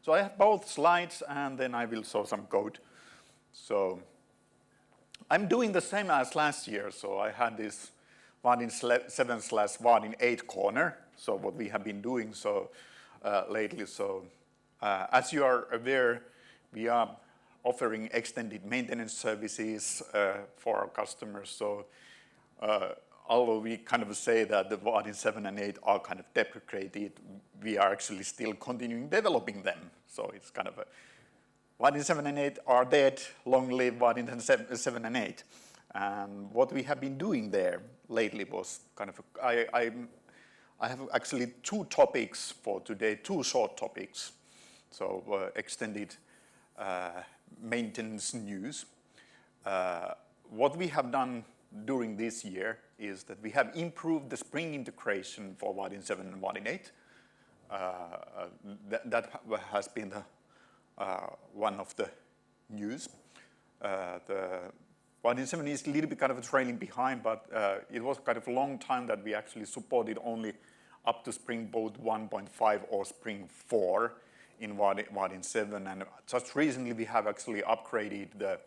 So I have both slides and then I will show some code. So I'm doing the same as last year. So I had this Vaadin 7/Vaadin 8 corner. So what we have been doing lately. So as you are aware, we are offering extended maintenance services for our customers. So although we kind of say that the Vaadin 7 and 8 are kind of deprecated, we are actually still continuing developing them. So it's kind of a Vaadin 7 and 8 are dead, long live Vaadin 7 and 8. And what we have been doing there lately was kind of, I have actually two topics for today, two short topics. So extended maintenance news. What we have done during this year is that we have improved the Spring integration for Vaadin 7 and Vaadin 8. That has been one of the news. The Vaadin 7 is a little bit kind of trailing behind, but it was kind of a long time that we actually supported only up to Spring Boot 1.5 or Spring 4 in Vaadin 7. And just recently we have actually upgraded the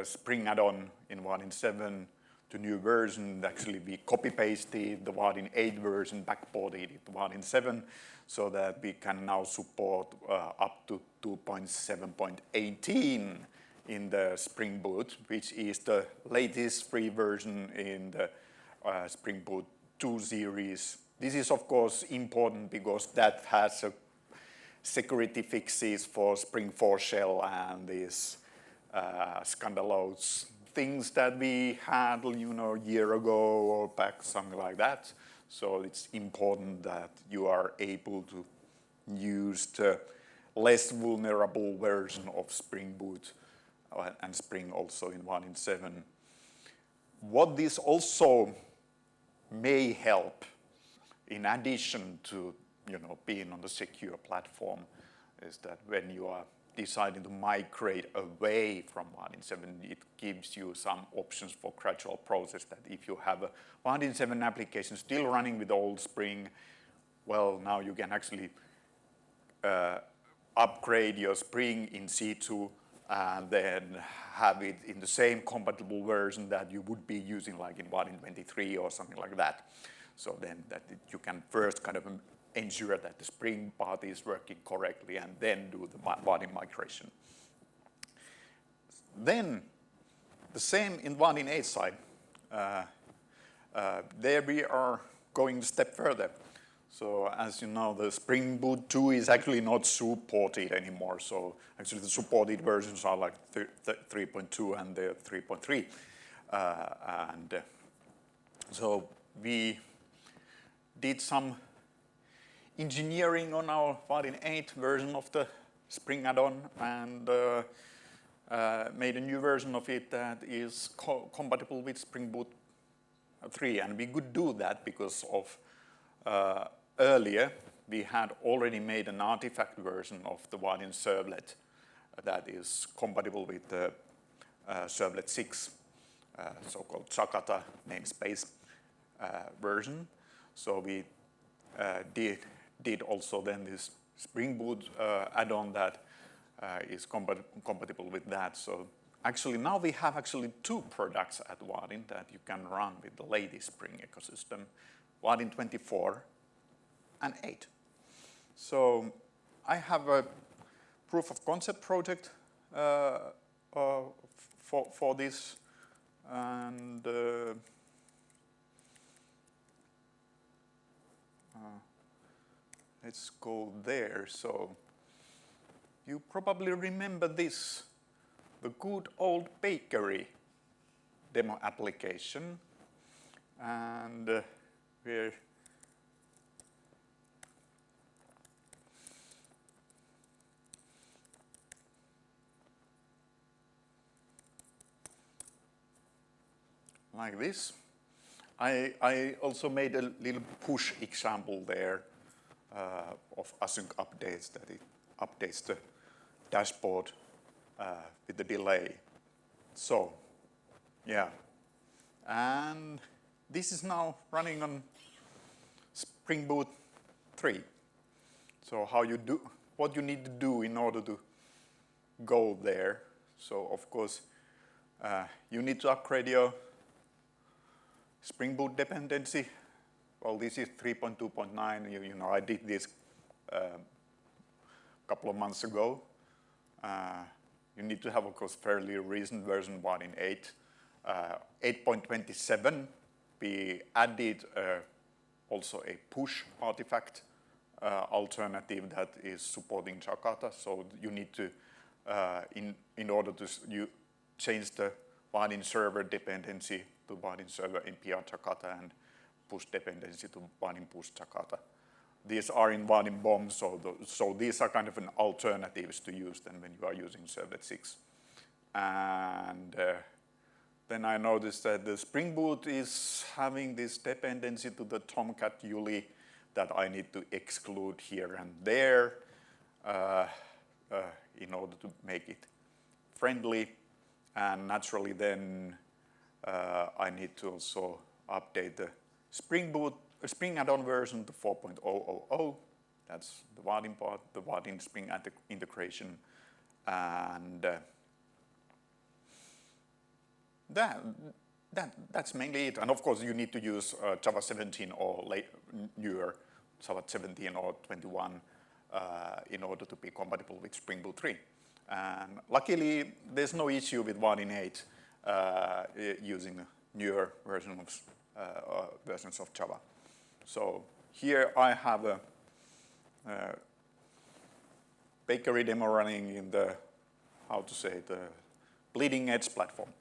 Spring add-on in Vaadin 7 to new version. Actually we copy-pasted the Vaadin 8 version, backported it to Vaadin 7 so that we can now support up to 2.7.18 in the Spring Boot, which is the latest free version in the Spring Boot 2 series. This is of course important because that has a security fixes for Spring 4 shell and these scandalous things that we had, a year ago or back, something like that. So it's important that you are able to use the less vulnerable version of Spring Boot and Spring also in Vaadin 7. What this also may help, in addition to being on the secure platform, is that when you are deciding to migrate away from Vaadin 7, it gives you some options for gradual process. That if you have a Vaadin 7 application still running with old Spring, well, now you can actually upgrade your Spring in C2 and then have it in the same compatible version that you would be using like in Vaadin 23 or something like that. So then that you can first kind of ensure that the Spring part is working correctly and then do the Vaadin migration. Then the same in Vaadin 8 side. There we are going a step further. So as you know, the Spring Boot 2 is actually not supported anymore. So actually the supported versions are like 3.2 and the 3.3. So we did some engineering on our Vaadin 8 version of the Spring add-on and made a new version of it that is compatible with Spring Boot 3. And we could do that because of earlier we had already made an artifact version of the Vaadin servlet that is compatible with the servlet 6, so-called Jakarta namespace version. So we did also then this Spring Boot add-on that is compatible with that. So actually now we have actually two products at Vaadin that you can run with the latest Spring ecosystem, Vaadin 24 and 8. So I have a proof of concept project for this, and let's go there. So you probably remember this, the good old bakery demo application, and we're like this. I also made a little push example there of async updates, that it updates the dashboard with the delay. So, yeah. And this is now running on Spring Boot 3. So how you what you need to do in order to go there. So of course, you need to upgrade your Spring Boot dependency. Well, this is 3.2.9. You know, I did this a couple of months ago. You need to have, of course, fairly recent version Vaadin 8. 8.27, we added also a push artifact alternative that is supporting Jakarta. So you need to, in order to change the Vaadin server dependency to Vaadin server in PR Jakarta and push dependency to Vaadin push Jakarta. These are in Vaadin BOM, so these are kind of an alternatives to use then when you are using Servlet 6. And then I noticed that the Spring Boot is having this dependency to the Tomcat ULI that I need to exclude here and there in order to make it friendly. And naturally then I need to also update the Spring add-on version to 4.000. That's the Vaadin part, the Vaadin Spring integration. And that's mainly it. And of course, you need to use Java 17 or newer Java 17 or 21 in order to be compatible with Spring Boot 3. And luckily, there's no issue with Vaadin 8 using newer versions of Java. So here I have a bakery demo running in the, the bleeding edge platform.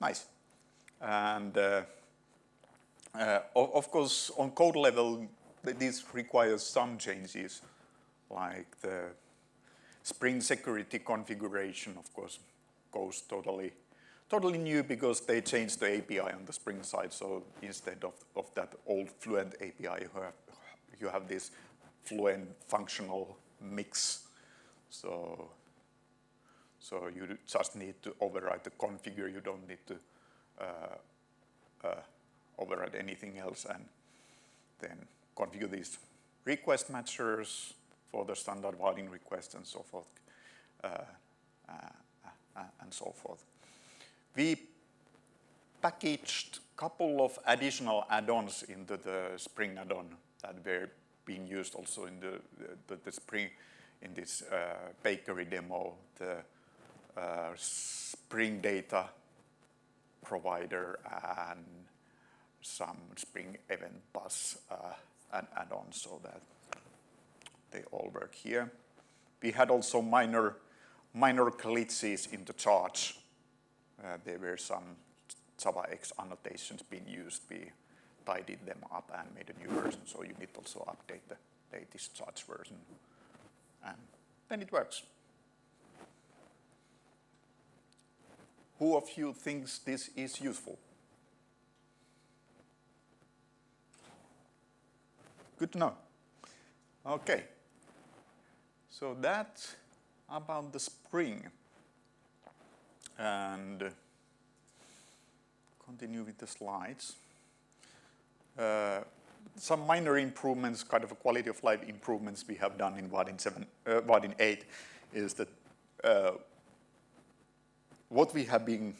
Nice. And of course, on code level, this requires some changes, like the Spring security configuration, of course, goes totally new because they changed the API on the Spring side. So instead of that old Fluent API, you have this Fluent functional mix. So you just need to override the configure. You don't need to override anything else, and then configure these request matchers for the standard Vaadin request and so forth, We packaged a couple of additional add-ons into the Spring add-on that were being used also in the Spring in this bakery demo. The Spring data provider and some Spring event bus add-ons, so that they all work here. We had also minor glitches in the charge. There were some JavaX annotations being used. We tidied them up and made a new version, so you need also update the latest charge version. And then it works. Who of you thinks this is useful? Good to know. Okay. So that's about the Spring. And continue with the slides. Some minor improvements, kind of a quality of life improvements we have done in Vaadin 8 is that what we have been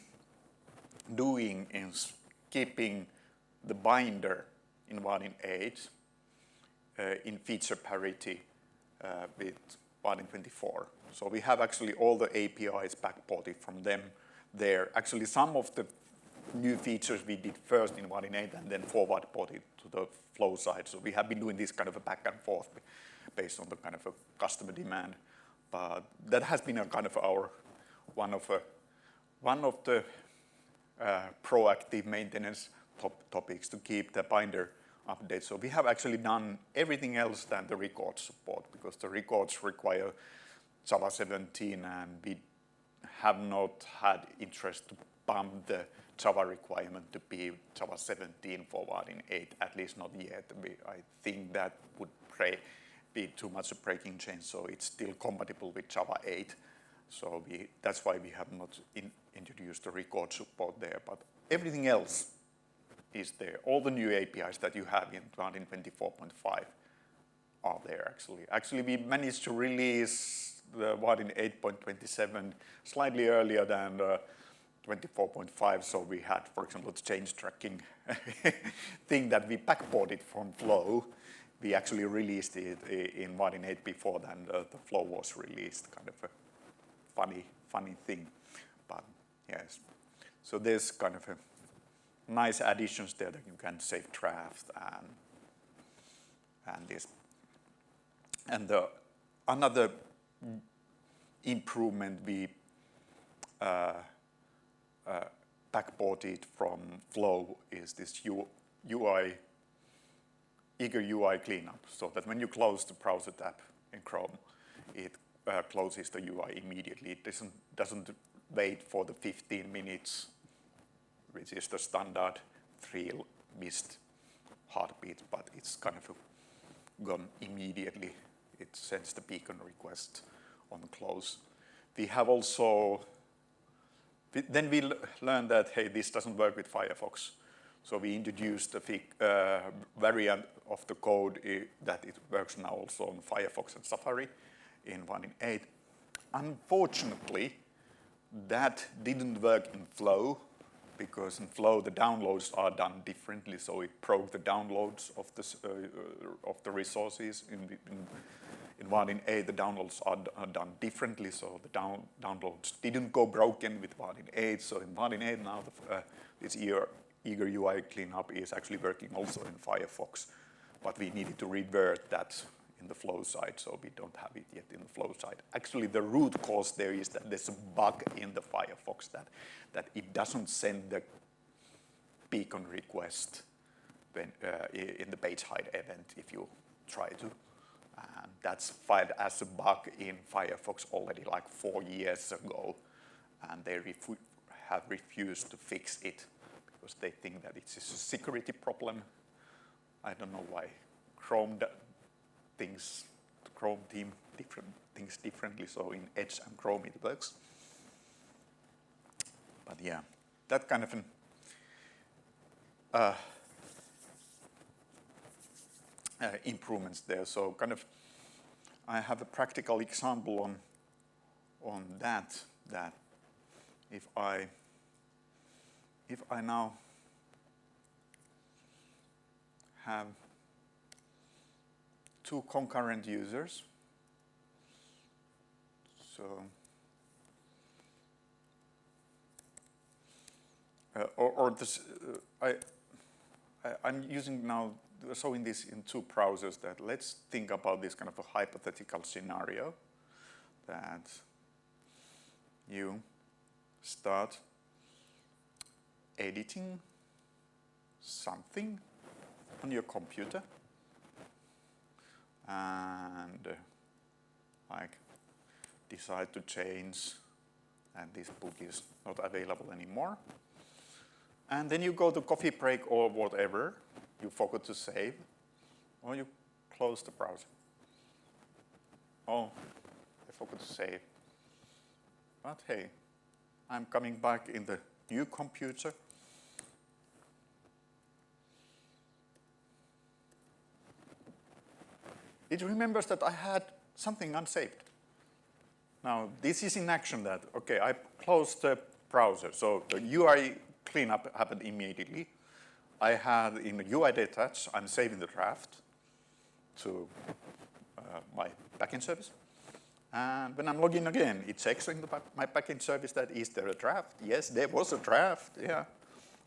doing is keeping the binder in Vaadin 8 in feature parity with Vaadin 24. So we have actually all the APIs backported from them there. Actually, some of the new features we did first in Vaadin 8 and then forward ported to the flow side. So we have been doing this kind of a back and forth based on the kind of a customer demand. But that has been a kind of our one of the proactive maintenance topics to keep the binder update. So we have actually done everything else than the record support, because the records require Java 17 and we have not had interest to bump the Java requirement to be Java 17 for Vaadin 8, at least not yet. I think that would be too much a breaking change, so it's still compatible with Java 8. So that's why we have not introduced the record support there, but everything else is there. All the new APIs that you have in Vaadin 24.5 are there actually. Actually, we managed to release the Vaadin 8.27 slightly earlier than 24.5, so we had, for example, the change tracking thing that we backported from Flow. We actually released it in Vaadin 8 before than the Flow was released, kind of a funny thing. But yes, so there's kind of a nice additions there that you can save draft and this. And another improvement we backported from Flow is this UI, eager UI cleanup, so that when you close the browser tab in Chrome, it closes the UI immediately. It doesn't wait for the 15 minutes, which is the standard 3 missed heartbeat, but it's kind of gone immediately. It sends the beacon request on close. We have also, then we learned that, hey, this doesn't work with Firefox. So we introduced a variant of the code that it works now also on Firefox and Safari in Vaadin 8. Unfortunately, that didn't work in Flow, because in Flow the downloads are done differently. So it broke the downloads of the resources. In Vaadin 8, the downloads are done differently, so the downloads didn't go broken with Vaadin 8. So in Vaadin 8 now, this eager UI cleanup is actually working also in Firefox, but we needed to revert that in the Flow side, so we don't have it yet in the Flow side. Actually, the root cause there is that there's a bug in the Firefox that it doesn't send the beacon request when, in the page hide event if you try to. And that's filed as a bug in Firefox already like 4 years ago, and they have refused to fix it because they think that it's a security problem. I don't know why Chrome thinks, the Chrome team thinks differently, so in Edge and Chrome it works. But yeah, that kind of an improvements there. So kind of, I have a practical example on that if I now have 2 concurrent users, so or this I'm using now showing this in 2 browsers. That let's think about this kind of a hypothetical scenario that you start editing something on your computer and like decide to change, and this book is not available anymore. And then you go to coffee break or whatever, you forgot to save, or you close the browser. Oh, I forgot to save. But hey, I'm coming back in the new computer. It remembers that I had something unsaved. Now, this is in action that, okay, I closed the browser, so the UI cleanup happened immediately. I had in the UI detach, I'm saving the draft to my backend service. And when I'm logging again, it checks in my backend service that is there a draft? Yes, there was a draft, yeah.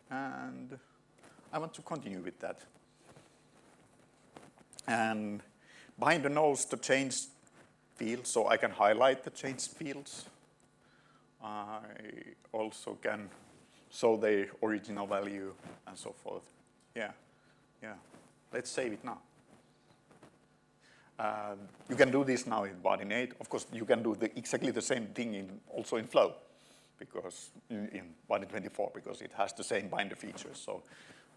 And I want to continue with that. And Binder knows the change fields, so I can highlight the change fields. I also can show the original value and so forth. Yeah. Let's save it now. You can do this now in Vaadin 8. Of course, you can do exactly the same thing also in Flow, because in Vaadin 24, because it has the same binder features, so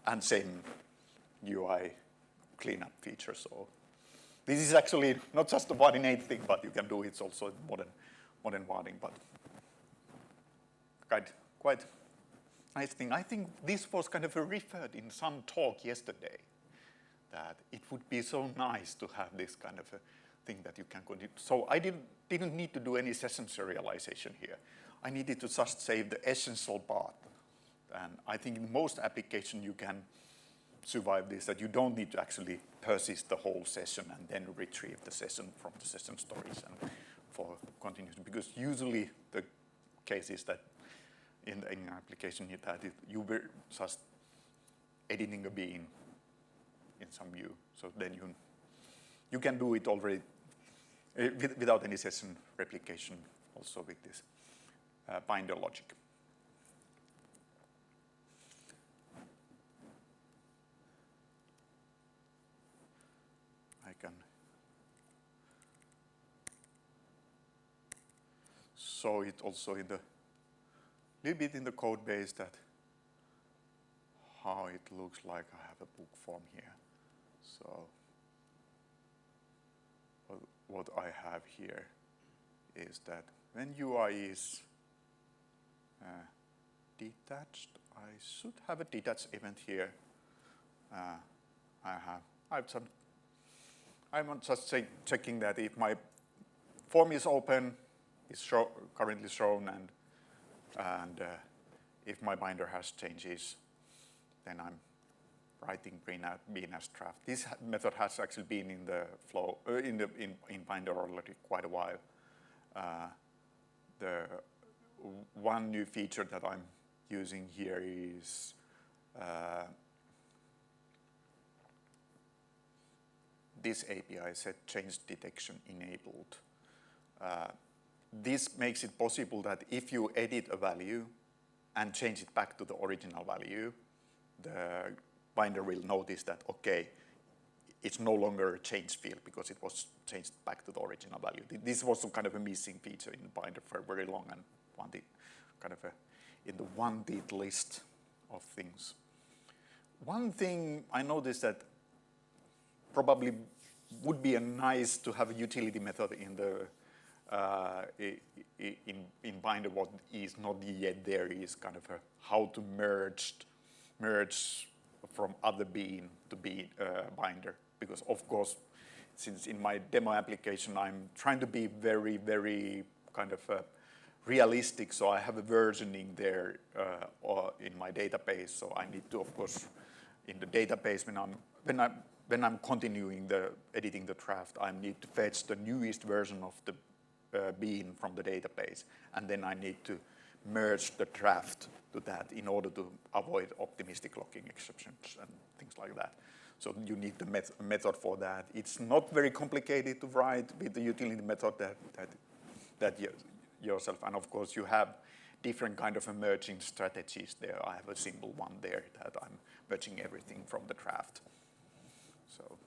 and same UI cleanup features. So this is actually not just a Vaadin 8 thing, but you can do it also in modern Vaadin. But quite nice thing. I think this was kind of referred in some talk yesterday, that it would be so nice to have this kind of a thing that you can continue. So I didn't need to do any session serialization here. I needed to just save the essential part. And I think in most applications you can survive this, that you don't need to actually persist the whole session and then retrieve the session from the session stories and for continuation. Because usually the case is that in an application you were just editing a bean in some view. So then you can do it already without any session replication also with this binder logic. I can show it also in the little bit in the code base that how it looks like. I have a book form here. So what I have here is that when UI is detached, I should have a detached event here. I'm just checking that if my form is open, is currently shown, and if my binder has changes, then I'm writing bean as draft. This method has actually been in the flow in binder already quite a while. The one new feature that I'm using here is this API set change detection enabled. This makes it possible that if you edit a value and change it back to the original value, the binder will notice that, okay, it's no longer a change field because it was changed back to the original value. This was kind of a missing feature in the binder for very long and wanted kind of in the wanted list of things. One thing I noticed that probably would be nice to have a utility method in the in binder. What is not yet there is kind of how to merge from other bean to binder. Because of course, since in my demo application I'm trying to be very, very kind of realistic, so I have a versioning there or in my database. So I need to, of course, in the database when I'm continuing editing the draft, I need to fetch the newest version of the bean from the database, and then I need to merge the draft to that in order to avoid optimistic locking exceptions and things like that. So you need the method for that. It's not very complicated to write with the utility method that yourself, and of course you have different kind of merging strategies there. I have a simple one there that I'm merging everything from the draft. So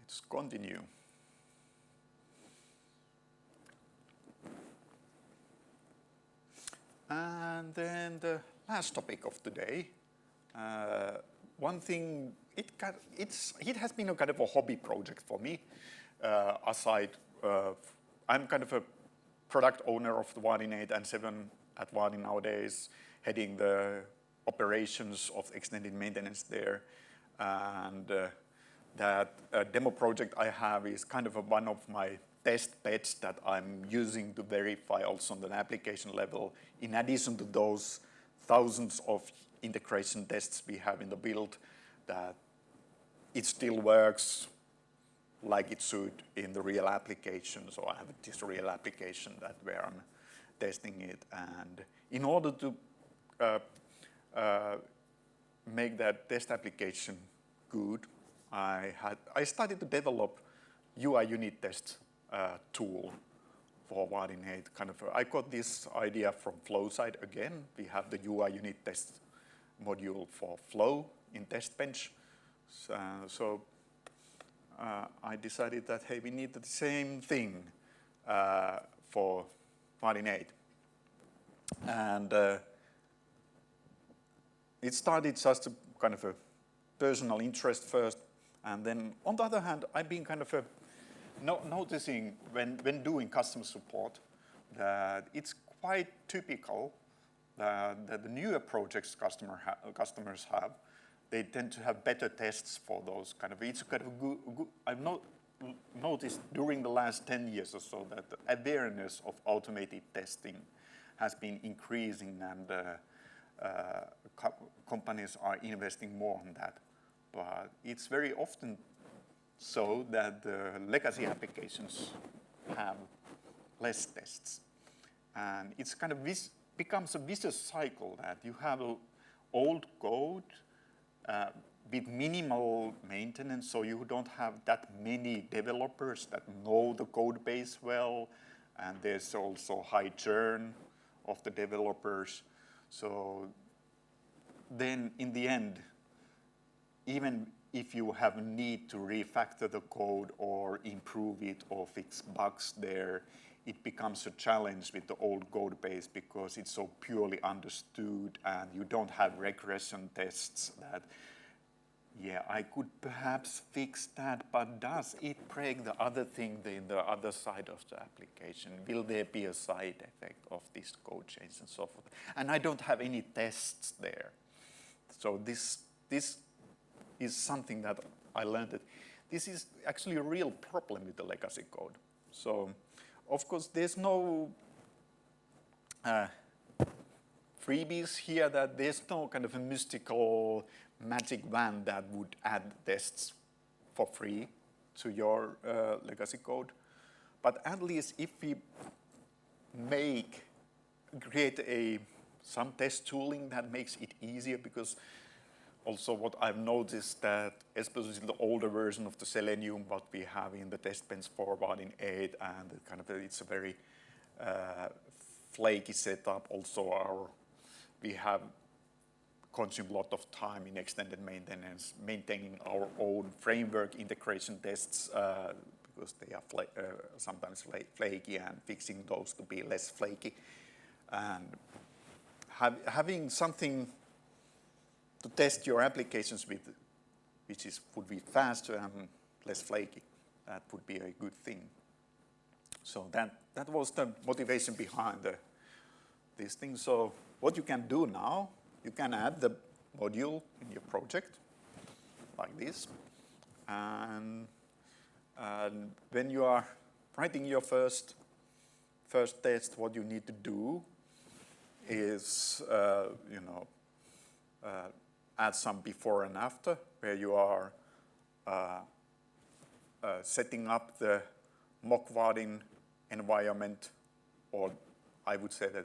let's continue. And then the last topic of today. One thing, it has been a kind of a hobby project for me. I'm kind of a product owner of the Vaadin 8 and 7 at Vaadin nowadays, heading the operations of extended maintenance there. And that demo project I have is kind of one of my test beds that I'm using to verify also on the application level, in addition to those thousands of integration tests we have in the build, that it still works like it should in the real application. So I have this real application where I'm testing it. And in order to make that test application good, I started to develop UI unit test tool for Vaadin 8. I got this idea from Flow side again. We have the UI unit test module for Flow in TestBench. So I decided that, hey, we need the same thing for Vaadin 8. And it started just a kind of a personal interest first. And then on the other hand, I've been kind of noticing when doing customer support that it's quite typical that the newer projects customers have, they tend to have better tests for those kind of. It's kind of good. I've noticed during the last 10 years or so that the awareness of automated testing has been increasing, and companies are investing more on that. But it's very often so that the legacy applications have less tests. And it's kind of becomes a vicious cycle that you have old code with minimal maintenance, so you don't have that many developers that know the code base well, and there's also high churn of the developers. So then in the end, even if you have a need to refactor the code or improve it or fix bugs there, it becomes a challenge with the old code base because it's so purely understood, and you don't have regression tests that, yeah, I could perhaps fix that, but does it break the other thing in the other side of the application? Will there be a side effect of this code change and so forth? And I don't have any tests there. So this is something that I learned that this is actually a real problem with the legacy code. So, of course, there's no freebies here, that there's no kind of a mystical magic wand that would add tests for free to your legacy code. But at least if we create some test tooling that makes it easier, because also what I've noticed that especially the older version of the Selenium, what we have in the test bench for Vaadin 8, and it's a very flaky setup. Also we have consumed a lot of time in extended maintenance, maintaining our own framework integration tests, because they are sometimes flaky, and fixing those to be less flaky. And having something to test your applications with, which would be faster and less flaky, that would be a good thing. So that was the motivation behind these things. So what you can do now, you can add the module in your project like this, and when you are writing your first test, what you need to do is add some before and after, where you are setting up the mock Vaadin environment, or I would say that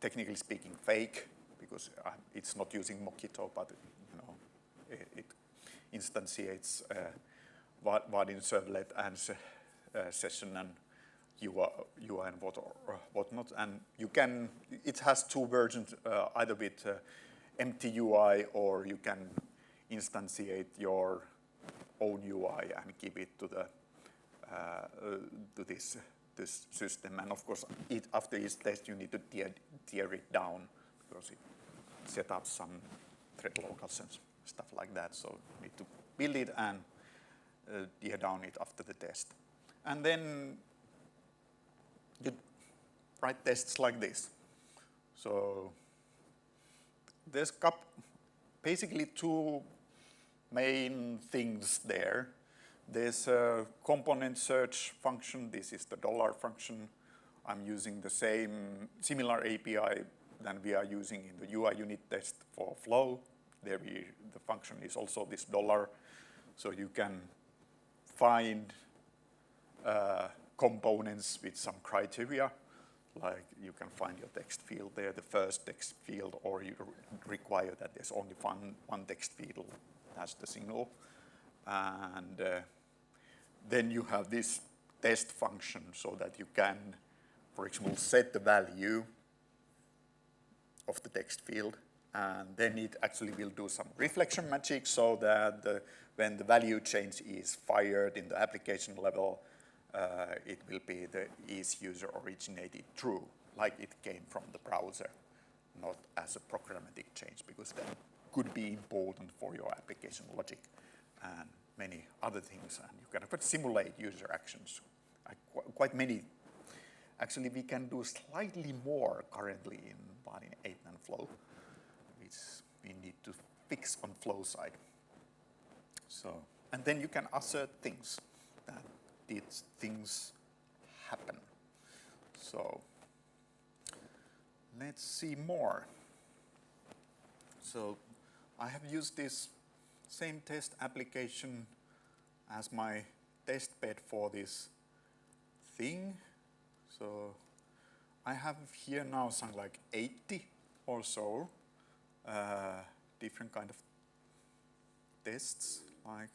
technically speaking fake, because it's not using Mockito, but it instantiates Vaadin servlet and session and UI and whatnot. And it has two versions, either with empty UI, or you can instantiate your own UI and give it to this system. And of course, after each test, you need to tear it down, because it set up some thread locals and stuff like that. So you need to build it and tear down it after the test. And then you write tests like this. So there's basically two main things there. There's a component search function. This is the $ function. I'm using the similar API than we are using in the UI unit test for Flow. There the function is also this $. So you can find components with some criteria, like you can find your text field there, the first text field, or you require that there's only one text field as the signal. And then you have this test function, so that you can, for example, set the value of the text field, and then it actually will do some reflection magic, so that when the value change is fired in the application level, it will be the is user originated true, like it came from the browser, not as a programmatic change, because that could be important for your application logic and many other things. And you can simulate user actions. Quite many Actually, we can do slightly more currently in Vaadin 8 than flow, which we need to fix on flow side. So, and then you can assert things that these things happen. So let's see more. So I have used this same test application as my test bed for this thing. So I have here now some like 80 or so different kind of tests. Like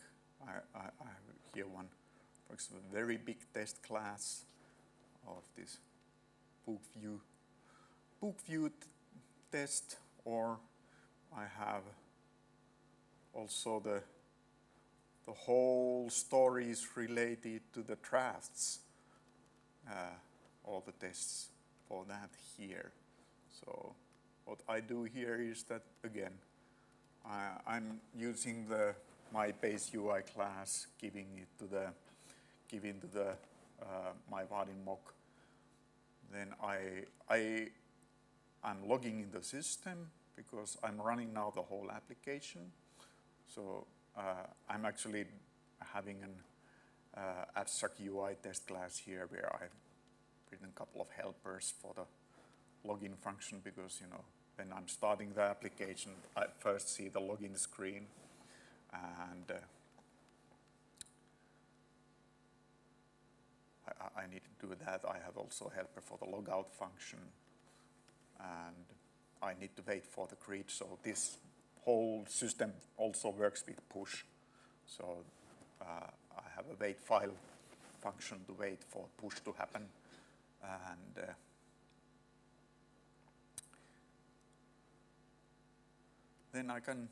I have here one, for example, very big test class of this book view test, or I have also the whole stories related to the drafts, all the tests for that here. So what I do here is that again, I'm using my base UI class, giving to the my Vaadin mock. Then I'm logging in the system because I'm running now the whole application. So I'm actually having an abstract UI test class here where I've written a couple of helpers for the login function, because when I'm starting the application, I first see the login screen, and I need to do that. I have also a helper for the logout function, and I need to wait for the grid. So this whole system also works with push. So I have a wait file function to wait for push to happen, and then I can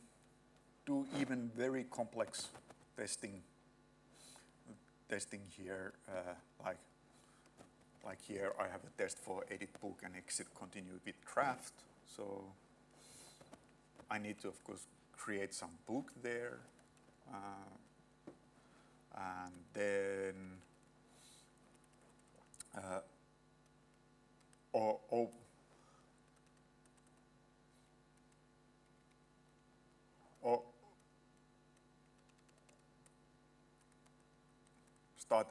do even very complex testing here, like here I have a test for edit book and exit continue with draft. So I need to, of course, create some book there, and then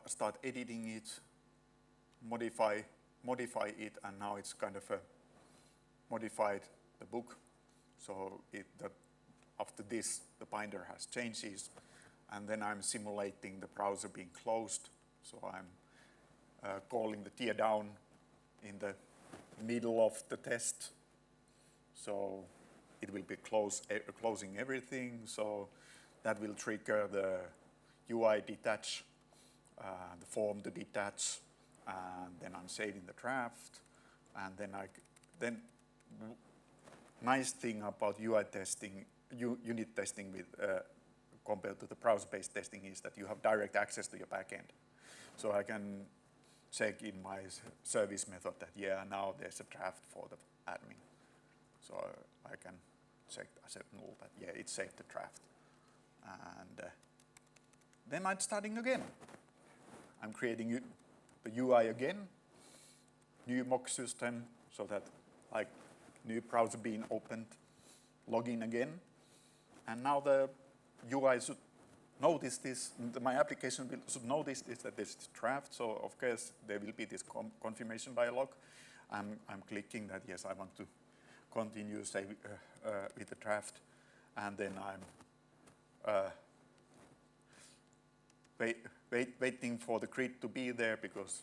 start editing it, modify it, and now it's kind of modified the book. So after this, the binder has changes, and then I'm simulating the browser being closed. So I'm calling the tear down in the middle of the test. So it will be closing everything. So that will trigger the UI detach, the form to detach, and then I'm saving the draft. And then nice thing about UI testing, unit testing with compared to the browser-based testing is that you have direct access to your backend. So I can check in my service method that now there's a draft for the admin. So I can check as a null that it saved the draft, and then I'm starting again. I'm creating the UI again, new mock system, so that like new browser being opened, login again, and now the UI should notice this. My application should notice this, that this is draft. So of course there will be this confirmation dialog. I'm clicking that yes, I want to continue with the draft, and then I'm waiting for the grid to be there, because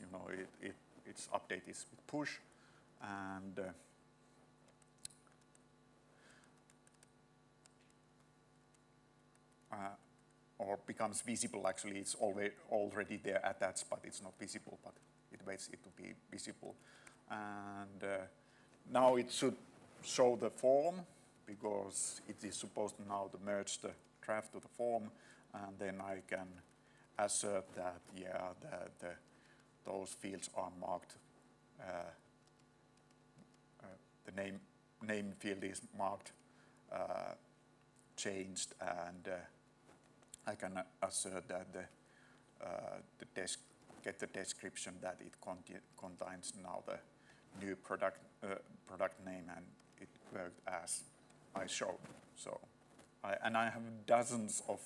its update is with push, and or becomes visible. Actually, it's already there attached, but it's not visible. But it waits it to be visible, and now it should show the form, because it is supposed now to merge the draft to the form, and then I can assert that those fields are marked. The name field is marked changed, and I can assert that the desk get the description that it contains now the new product name, and it worked as I showed. So, I have dozens of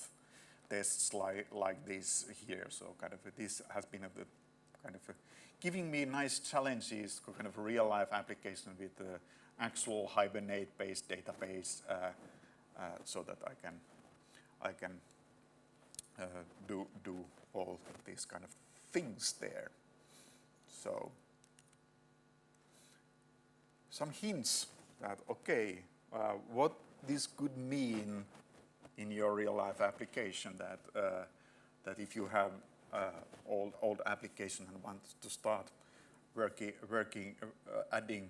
tests like this here. So kind of this has been giving me nice challenges to kind of real life application with the actual Hibernate-based database, so that I can do all these kind of things there. So some hints that, okay, what this could mean in your real life application, that if you have old application and want to start working adding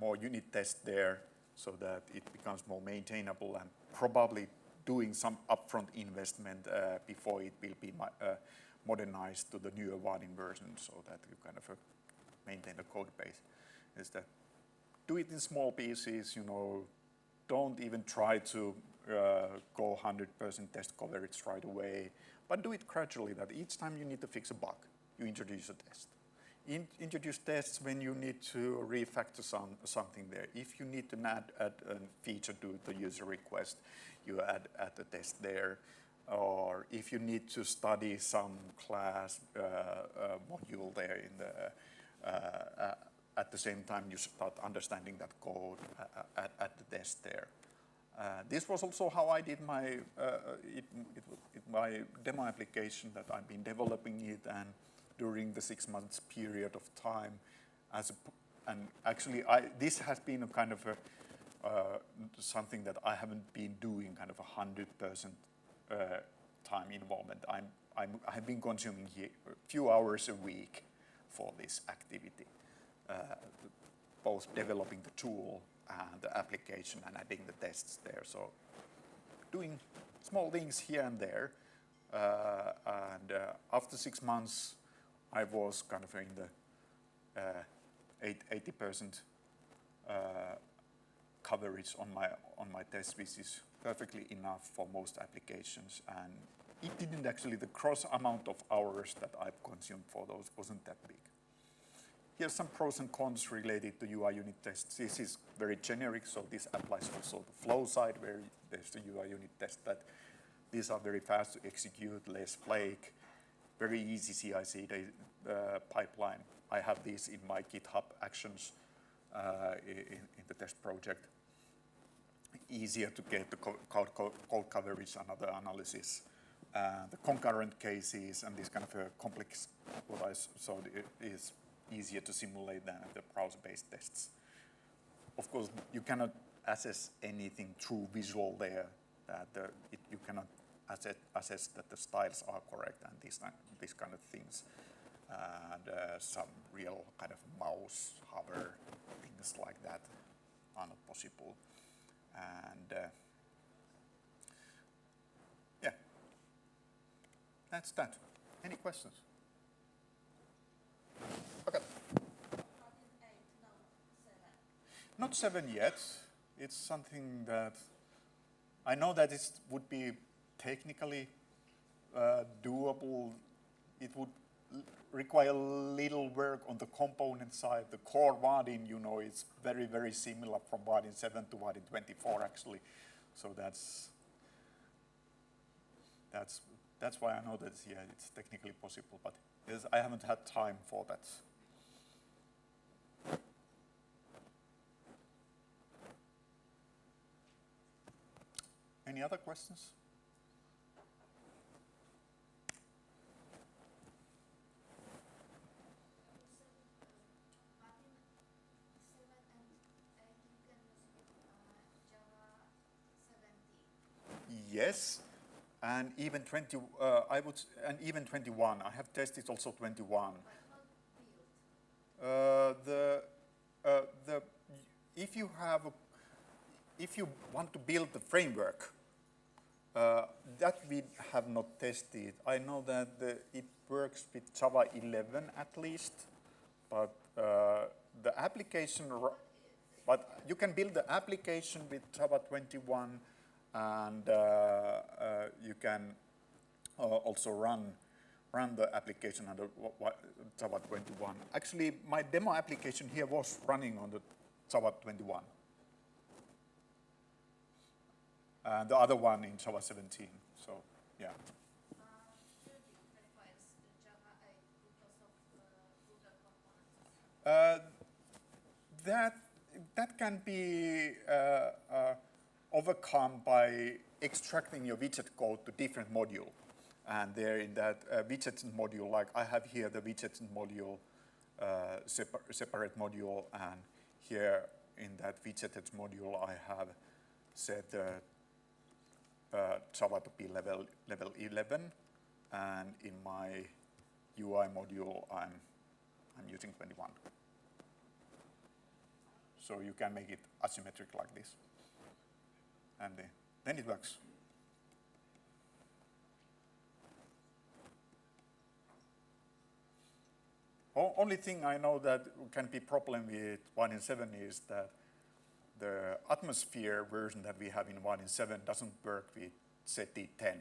more unit tests there so that it becomes more maintainable, and probably doing some upfront investment before it will be modernized to the newer Vaadin version, so that you kind of maintain the code base, is that do it in small pieces, don't even try to go 100% test coverage right away, but do it gradually, that each time you need to fix a bug, you introduce a test. Introduce tests when you need to refactor something there. If you need to add a feature to the user request, you add the test there. Or if you need to study some class module there in the at the same time you start understanding that code at the test there. This was also how I did my my demo application, that I've been developing it, and during the 6 months period of time, and actually this has been a kind of something that I haven't been doing kind of 100% time involvement. I have been consuming a few hours a week for this activity, both developing the tool and the application and adding the tests there. So doing small things here and there, and after 6 months, I was kind of in the 80% coverage on my test, which is perfectly enough for most applications. And it didn't actually, the gross amount of hours that I've consumed for those wasn't that big. Here's some pros and cons related to UI unit tests. This is very generic, so this applies also to flow side, where there's the UI unit test, that these are very fast to execute, less flake, very easy CI/CD pipeline. I have these in my GitHub actions in the test project. Easier to get the code coverage and other analysis. The concurrent cases and this kind of a complex, what I saw is easier to simulate than the browser-based tests. Of course, you cannot assess anything through visual there. You cannot assess that the styles are correct and these kind of things. And some real kind of mouse hover things like that are not possible. And yeah, that's that. Any questions? Okay. Not 7 yet. It's something that I know that it would be technically doable. It would require little work on the component side. The core Vaadin, is very, very similar from Vaadin 7 to Vaadin 24 actually. So that's why I know that it's technically possible, but I haven't had time for that. Any other questions? Yes, and even 20. And even 21. I have tested also 21. If you want to build the framework, that we have not tested. I know that it works with Java 11 at least, but the application. But you can build the application with Java 21. And you can also run run the application under Java 21. Actually, my demo application here was running on the Java 21. And the other one in Java 17. So, yeah. That can be overcome by extracting your widget code to different module. And there in that widgets module, like I have here the widgets module, separate module, and here in that widgets module I have set Java to be level 11, and in my UI module I'm using 21. So you can make it asymmetric like this, and then it works. Only thing I know that can be problem with Vaadin 7 is that the atmosphere version that we have in Vaadin 7 doesn't work with ZT10.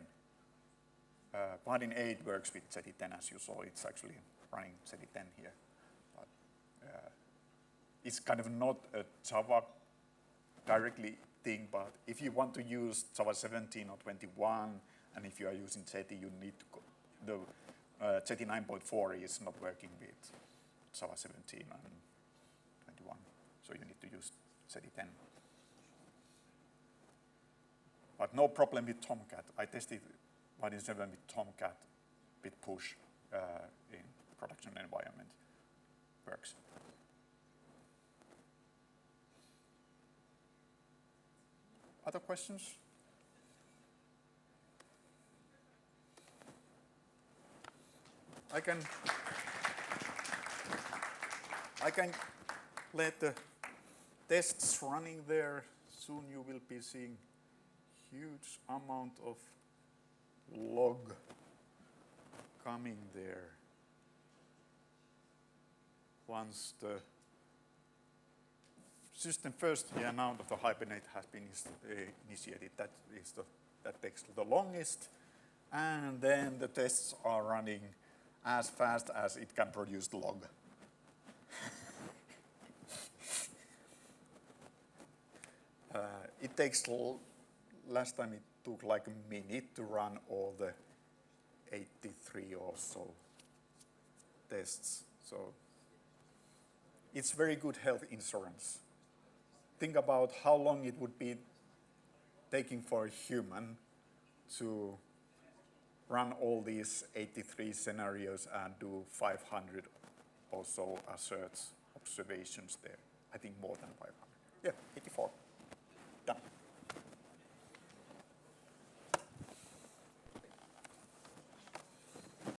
Vaadin 8 works with ZT10, as you saw. It's actually running ZT10 here. But it's kind of not a Java directly thing, but if you want to use Java 17 or 21, and if you are using ZT, you need to go. The ZT 9.4 is not working with Java 17 and 21, so you need to use ZT 10. But no problem with Tomcat. I tested Vaadin 7 with Tomcat with push in production environment. Works. Other questions? I can let the tests running there. Soon you will be seeing huge amount of log coming there. Once the system first, now that the Hibernate has been initiated, that takes the longest, and then the tests are running as fast as it can produce the log. It takes, last time it took like a minute to run all the 83 or so tests. So it's very good health insurance. Think about how long it would be taking for a human to run all these 83 scenarios and do 500 or so asserts observations there. I think more than 500. Yeah, 84.